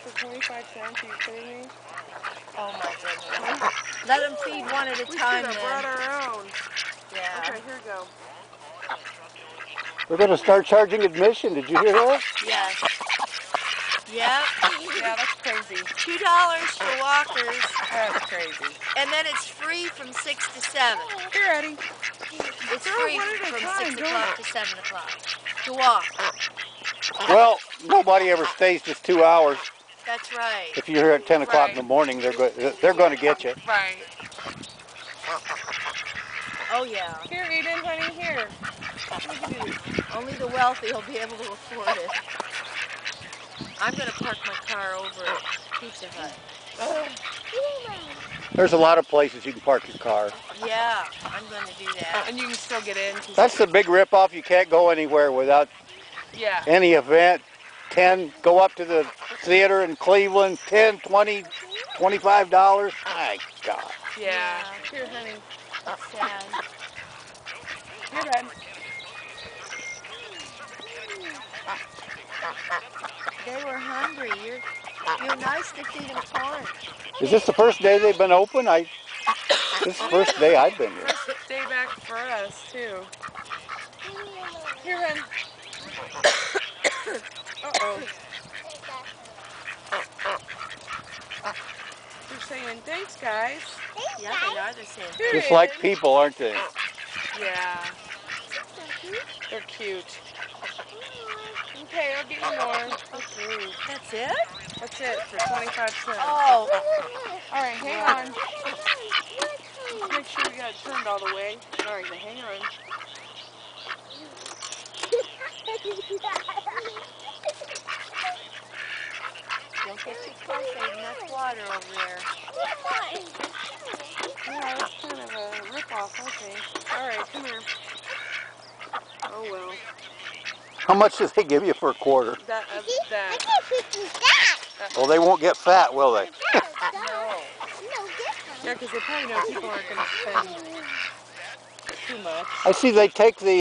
for 25 cents? Are you kidding me? Oh my goodness. Let them feed one at a time We should have brought our own. Yeah. Okay, here we go. We're going to start charging admission. Did you hear that? Yes. Yep. Yeah, that's crazy. $2 for walkers. That's crazy. And then it's free from 6 to 7. Here, Eddie. It's Girl, free what are they from trying? 6 o'clock to 7 o'clock to walk. Well, nobody ever stays just 2 hours. That's right. If you're here at 10 o'clock in the morning, they're going to get you. Right. Oh yeah. Here, Eden, honey, here. Only the wealthy will be able to afford it. I'm going to park my car over at Pizza Hut. There's a lot of places you can park your car. Yeah, I'm going to do that. And you can still get in. That's the big ripoff. You can't go anywhere without Yeah. any event. Go up to the theater in Cleveland, $10, $20, $25. My God. Yeah. Here, honey. That's sad. Here, bud. They were hungry. You're nice to feed them corn. Is this the first day they've been open? This is the first day I've been here. First day back for us, too. Here, hun. Uh-oh. They're saying, thanks, guys. Yeah, they are the same. Here Just it like is. people, aren't they? Yeah. They're cute. Okay, I'll get you more. That's it? That's it for 25 cents. Oh. All right, hang on. Make sure we got it turned all the way. All right, now hang on. Don't get too close. There's enough water over there. Yeah, that's kind of a rip-off, okay. All right, come here. Oh, well. How much do they give you for a quarter? That. Well, they won't get fat, will they? No. Yeah, because they probably know people aren't going to spend too much. I see they take the